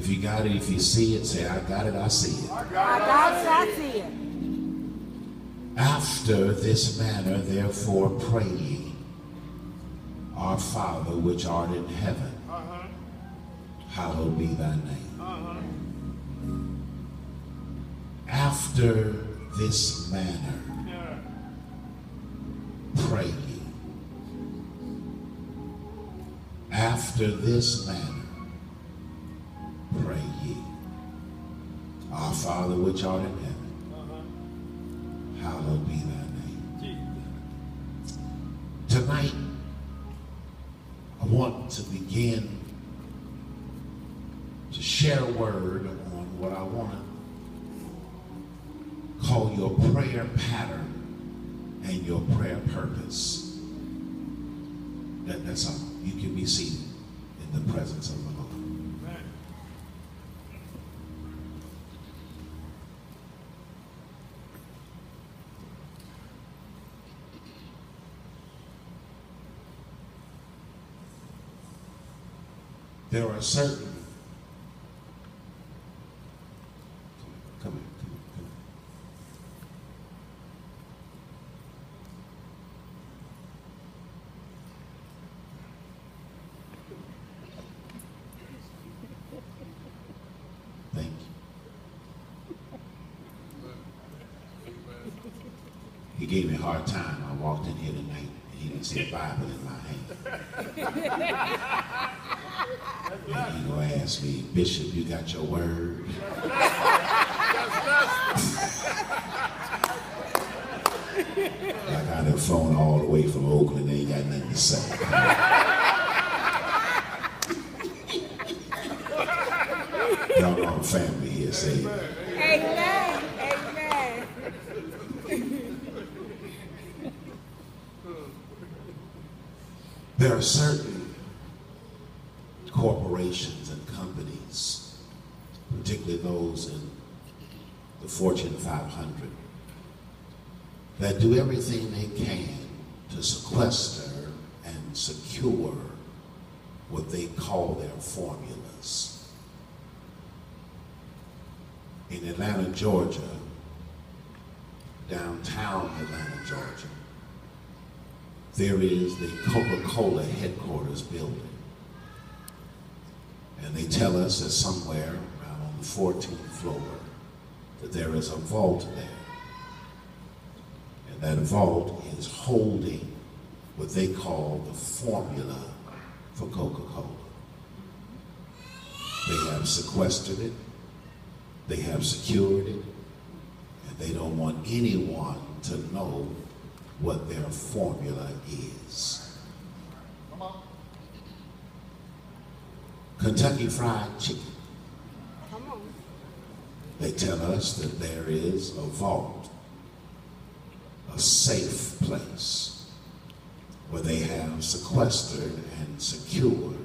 If you got it, if you see it, say, I got it, I see it. I got it, I see it. After this manner, therefore, pray ye, Our Father which art in heaven, hallowed be thy name. After this manner, pray ye. After this manner, pray ye. Our Father which art in heaven, hallowed be thy name. Tonight, I want to begin to share a word on what I want to call your prayer pattern and your prayer purpose. That's all. You can be seated in the presence of the Lord. There are certain, come here. Thank you. He gave me a hard time. I walked in here tonight and he didn't see a Bible in my hand. And he gonna ask me, Bishop, you got your word? I got a phone all the way from Oakland, they ain't got nothing to say. Y'all know I'm family here, say it. Amen. Amen. There are certain corporations and companies, particularly those in the Fortune 500, that do everything they can to sequester and secure what they call their formulas. In Atlanta, Georgia, downtown Atlanta, Georgia, there is the Coca-Cola headquarters building. And they tell us that somewhere around on the 14th floor that there is a vault there. And that vault is holding what they call the formula for Coca-Cola. They have sequestered it, they have secured it, and they don't want anyone to know what their formula is. Kentucky Fried Chicken. Come on. They tell us that there is a vault, a safe place where they have sequestered and secured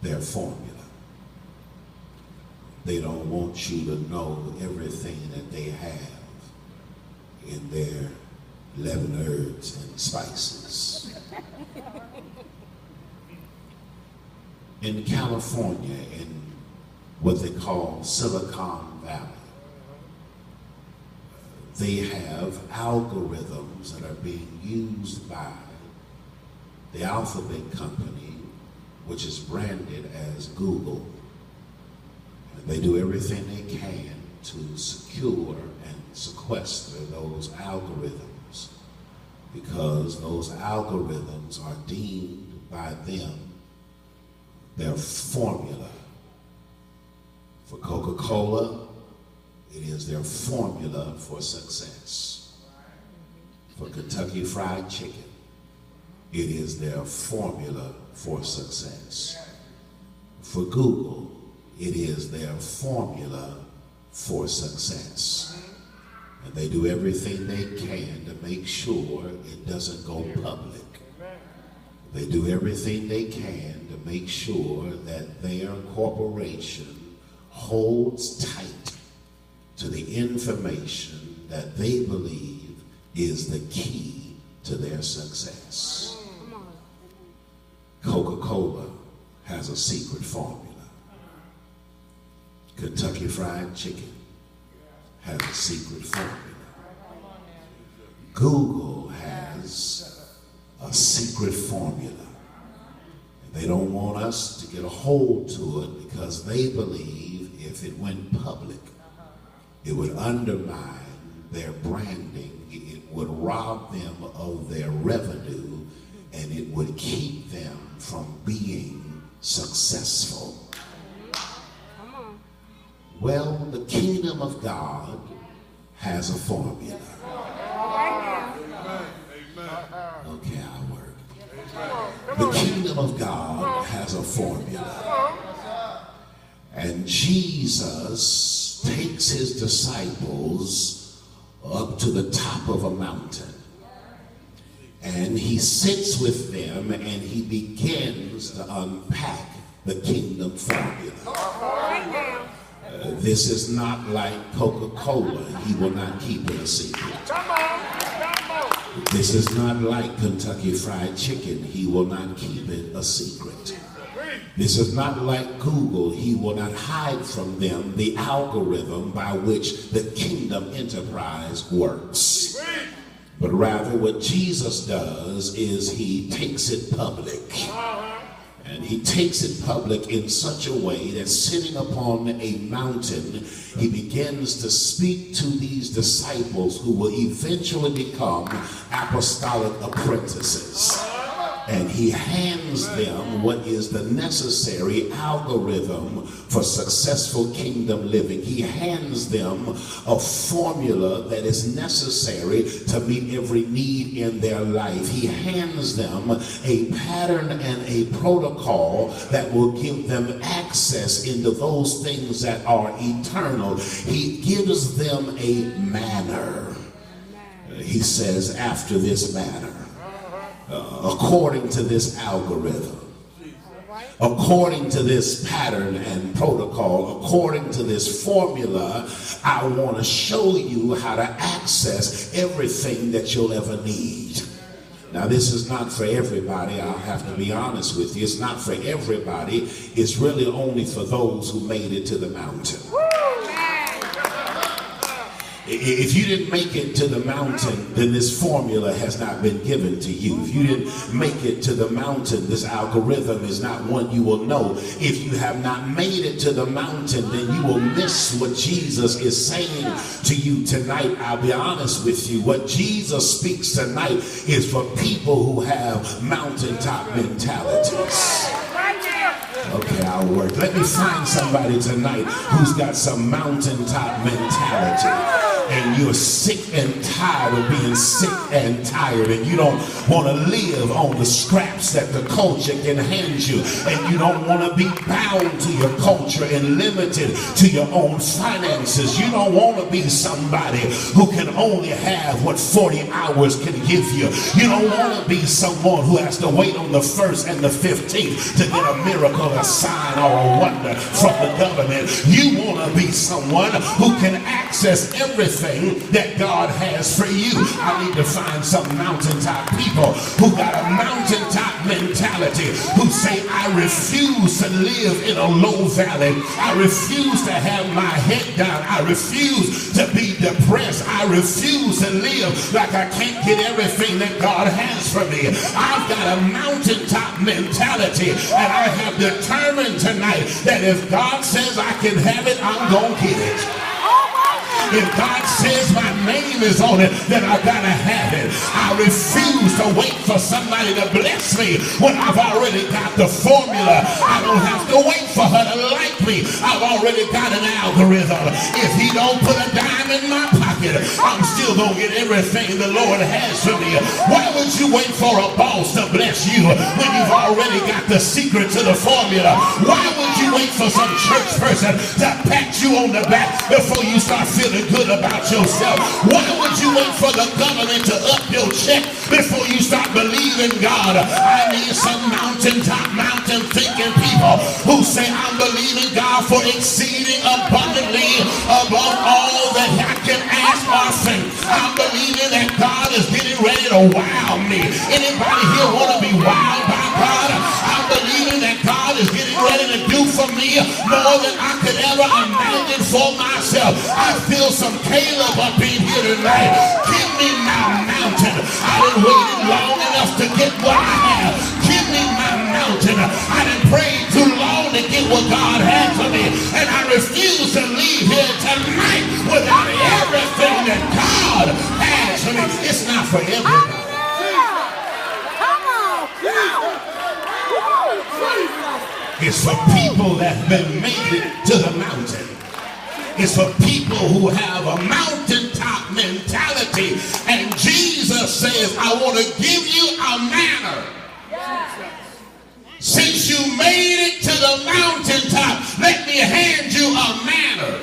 their formula. They don't want you to know everything that they have in their 11 herbs and spices. In California, in what they call Silicon Valley, they have algorithms that are being used by the Alphabet company, which is branded as Google. And they do everything they can to secure and sequester those algorithms, because those algorithms are deemed by them their formula. For Coca-Cola, it is their formula for success. For Kentucky Fried Chicken, it is their formula for success. For Google, it is their formula for success. And they do everything they can to make sure it doesn't go public. They do everything they can to make sure that their corporation holds tight to the information that they believe is the key to their success. Coca-Cola has a secret formula. Kentucky Fried Chicken has a secret formula. Google has a secret formula. They don't want us to get a hold to it because they believe if it went public, it would undermine their branding, it would rob them of their revenue, and it would keep them from being successful. Well, the kingdom of God has a formula. Okay, I'll work. The kingdom of God has a formula. And Jesus takes his disciples up to the top of a mountain. And he sits with them and he begins to unpack the kingdom formula. This is not like Coca-Cola. He will not keep it a secret. This is not like Kentucky Fried Chicken. He will not keep it a secret. This is not like Google. He will not hide from them the algorithm by which the kingdom enterprise works. But rather what Jesus does is he takes it public. And he takes it public in such a way that sitting upon a mountain, he begins to speak to these disciples who will eventually become apostolic apprentices. And he hands them what is the necessary algorithm for successful kingdom living. He hands them a formula that is necessary to meet every need in their life. He hands them a pattern and a protocol that will give them access into those things that are eternal. He gives them a manner. He says, after this manner. According to this algorithm, according to this pattern and protocol, according to this formula, I want to show you how to access everything that you'll ever need. Now, this is not for everybody. I'll have to be honest with you. It's not for everybody. It's really only for those who made it to the mountain. If you didn't make it to the mountain, then this formula has not been given to you. If you didn't make it to the mountain, this algorithm is not one you will know. If you have not made it to the mountain, then you will miss what Jesus is saying to you tonight. I'll be honest with you. What Jesus speaks tonight is for people who have mountaintop mentalities. Okay, I'll work. Let me find somebody tonight who's got some mountaintop mentality. And you're sick and tired of being sick and tired, and you don't want to live on the scraps that the culture can hand you, and you don't want to be bound to your culture and limited to your own finances. You don't want to be somebody who can only have what 40 hours can give you. You don't want to be someone who has to wait on the 1st and the 15th to get a miracle, a sign, or a wonder from the government. You want to be someone who can access everything that God has for you. I need to find some mountaintop people who got a mountaintop mentality, who say, I refuse to live in a low valley. I refuse to have my head down. I refuse to be depressed. I refuse to live like I can't get everything that God has for me. I've got a mountaintop mentality, and I have determined tonight that if God says I can have it, I'm gonna get it. If God says my name is on it, then I gotta have it. I refuse to wait for somebody to bless me when I've already got the formula. I don't have to wait for her to like me. I've already got an algorithm. If he don't put a dime in my pocket, I'm still gonna get everything the Lord has for me. Why would you wait for a boss to bless you when you've already got the secret to the formula? Why would you wait for some church person to pat you on the back before you start feeling good about yourself? Why would you wait for the government to up your check before you start believing God? I need some mountaintop, mountain thinking people who say, I'm believing God for exceeding abundantly above all that I can ask or think. I'm believing that God is getting ready to wow me. Anybody here want to be wowed by God? I'm believing that God is getting ready to do for me me more than I could ever imagine for myself. I feel some Caleb up in here tonight. Give me my mountain. I done waited long enough to get what I have. Give me my mountain. I done prayed too long to get what God had for me. And I refuse to leave here tonight without everything that God has for me. It's not for everybody. It's for people that have been made it to the mountain. It's for people who have a mountaintop mentality. And Jesus says, I want to give you a manner. Since you made it to the mountaintop, let me hand you a manner.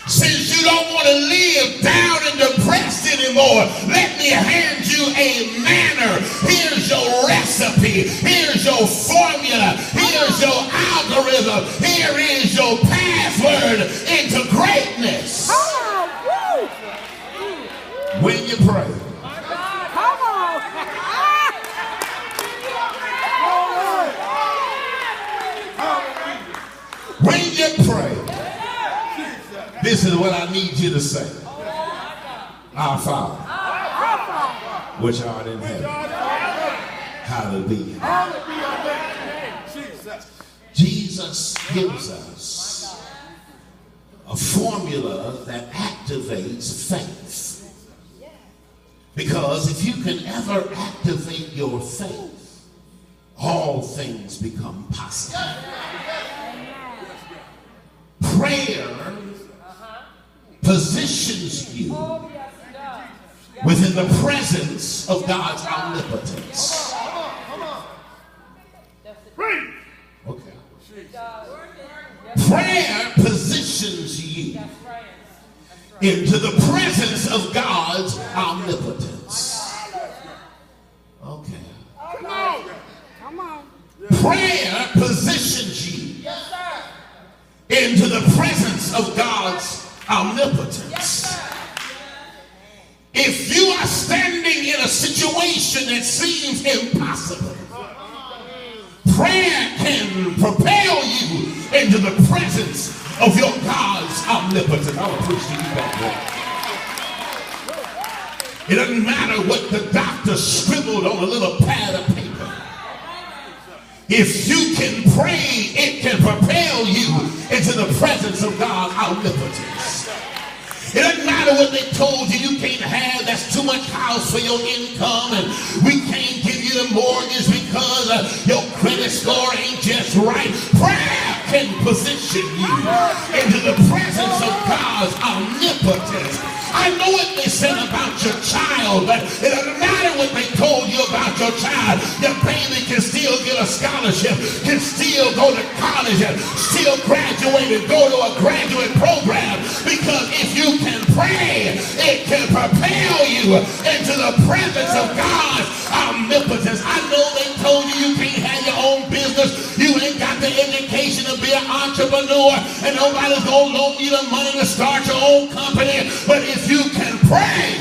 Since you don't want to live down and depressed anymore, let me hand you a manner. Here's your recipe. Here's your formula. Here's your algorithm. Here is your password into greatness. When you pray. Come on. When you pray. This is what I need you to say. Our Father, which art in heaven, hallowed be your name. Jesus gives us a formula that activates faith. Because if you can ever activate your faith, all things become possible. Prayer positions you within the presence of God's omnipotence. Okay. Prayer positions you into the presence of God's omnipotence. Okay. Come on. Prayer positions you into the presence of God's omnipotence. If you are standing in a situation that seems impossible, prayer can propel you into the presence of your God's omnipotence. I will preach to you back there. It doesn't matter what the doctor scribbled on a little pad of paper. If you can pray, it can propel you into the presence of God's omnipotence. It doesn't matter what they told you can't have. That's too much house for your income, and we can't give you the mortgage because your credit score ain't just right. Prayer can position you into the presence of God's omnipotence. I know what they said about your child, but it doesn't matter what they told you about your child. Your baby can still get a scholarship, can still go to college, and still graduate and go to a graduate program. Because if you can pray, it can propel you into the presence of God's omnipotence. I know they told you you can't have your own business. You ain't got the education to be an entrepreneur, and nobody's going to loan you the money to start your own company. But if you can pray,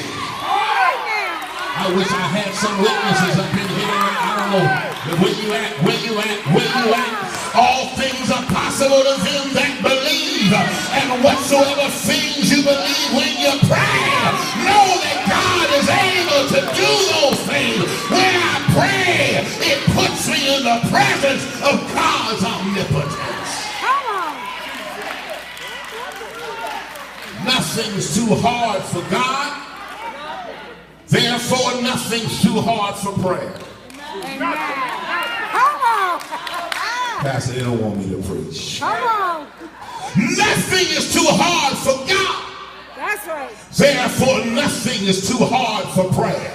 I wish I had some witnesses up in here. I don't know. Where you at? Where you at? Where you at? All things are possible to them that believe. And whatsoever things you believe when you pray, know that God is able to do those things. When I pray, it puts me in the presence of God's omnipotence. Nothing's too hard for God. Therefore, nothing's too hard for prayer. Come on. Pastor, they don't want me to preach. Come on. Nothing is too hard for God. That's right. Therefore, nothing is too hard for prayer.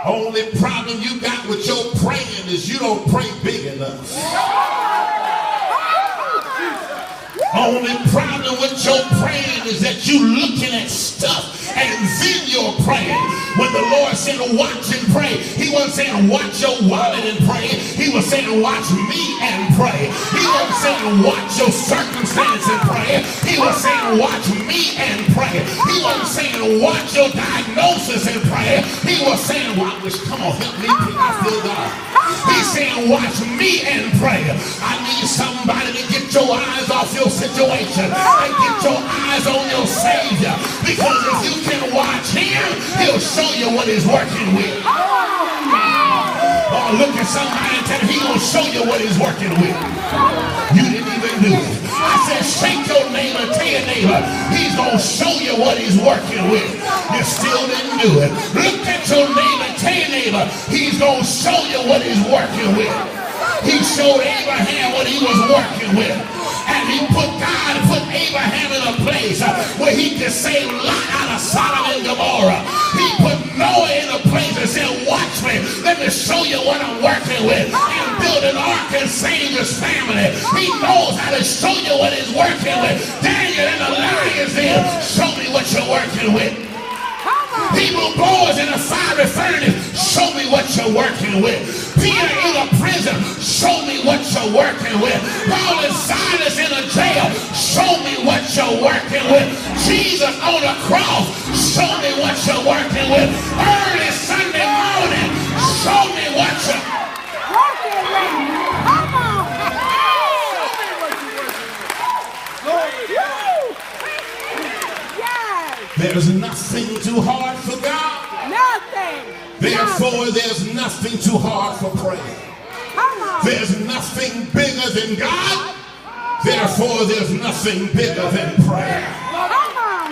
Only problem you got with your praying is you don't pray big enough. Only problem with your praying is that you looking at stuff and then you're praying. When the Lord said watch and pray, he wasn't saying watch your wallet and pray. He was saying watch me and pray. He wasn't saying watch your circumstance and pray. He was saying watch me and pray. He wasn't saying watch your diagnosis and pray. He was saying, well, come on, help me. I feel God. He's saying, watch me and pray. I need somebody to get your eyes off your situation and get your eyes on your Savior. Because if you can watch him, he'll show you what he's working with. Oh, look at somebody and tell him he's going to show you what he's working with. You didn't even do it. I said, shake your neighbor, tell your neighbor, he's going to show you what he's working with. You still didn't do it. Look at your neighbor, tell your neighbor, he's going to show you what he's working with. He showed Abraham what he was working with. And God put Abraham in a place where he could save Lot out of Sodom and Gomorrah. He put Noah in a place and said, watch me, let me show you what I'm working with. And build an ark and save his family. He knows how to show you what he's working with. Daniel in the lion's den, show me what you're working with. Hebrew boys in a fiery furnace, show me what you're working with. Peter in a prison, show me what you're working with. Paul and Silas in a jail, show me what you're working with. Jesus on the cross, show me what you're working with. Early Sunday morning, show me what you're working with. Come on. There's nothing too hard for God. Nothing. Therefore, there's nothing too hard for prayer. Come on. There's nothing bigger than God. Therefore, there's nothing bigger than prayer. Come on.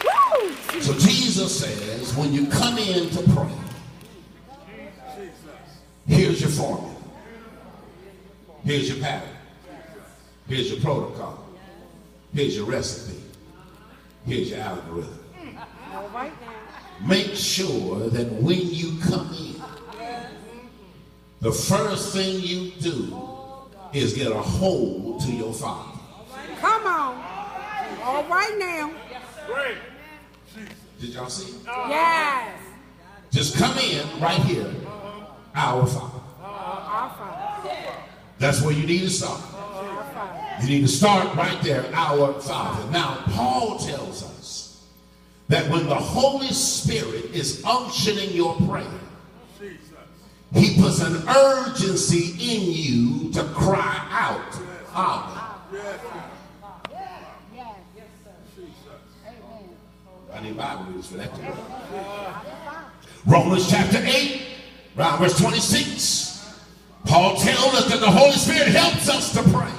Woo. So Jesus says, when you come in to pray, here's your formula. Here's your pattern. Here's your protocol. Here's your recipe. Here's your algorithm. All right now. Make sure that when you come in, the first thing you do is get a hold to your Father. Come on. All right now. Did y'all see? Yes. Just come in right here. Our Father. Our Father. That's where you need to start. Our Father. You need to start right there, our Father. Now, Paul tells us that when the Holy Spirit is unctioning your prayer, he puts an urgency in you to cry out, Abba. I need Bible readers for that too. Romans chapter 8, around verse 26. Paul tells us that the Holy Spirit helps us to pray.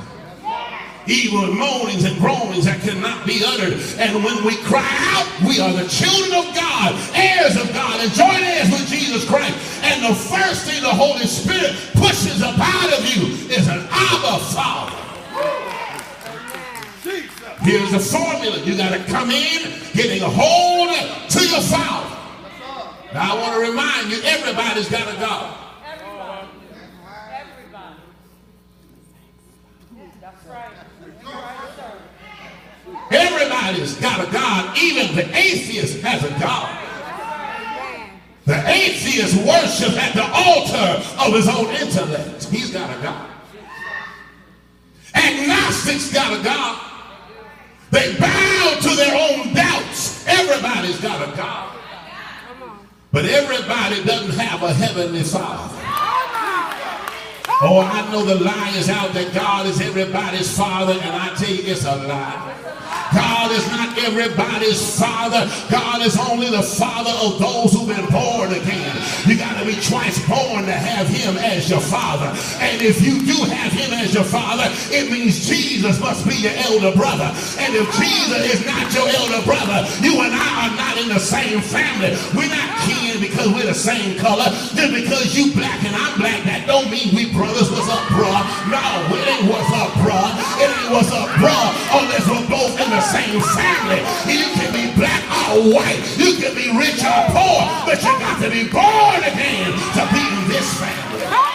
Even with moanings and groanings that cannot be uttered. And when we cry out, we are the children of God, heirs of God, and joint heirs with Jesus Christ. And the first thing the Holy Spirit pushes up out of you is an Abba Father. Here's the formula. You got to come in, getting a hold to your Father. Now I want to remind you, everybody's got a God. Everybody's got a God. Even the atheist has a God. The atheist worships at the altar of his own intellect. He's got a God. Agnostics got a God. They bow to their own doubts. Everybody's got a God. But everybody doesn't have a heavenly Father. Oh, I know the lie is out that God is everybody's Father, and I tell you it's a lie. God is not everybody's Father. God is only the Father of those who've been born again. You got to be twice born to have him as your Father. And if you do have him as your Father, it means Jesus must be your elder brother. And if Jesus is not your elder brother, you and I are not in the same family. We're not kin because we're the same color. Just because you black and I'm black, that don't mean we brothers. What's up, bruh? No, it ain't what's up, bruh. It ain't what's up, bruh, unless we're both in the same family. You can be black or white. You can be rich or poor, but you got to be born again to be in this family.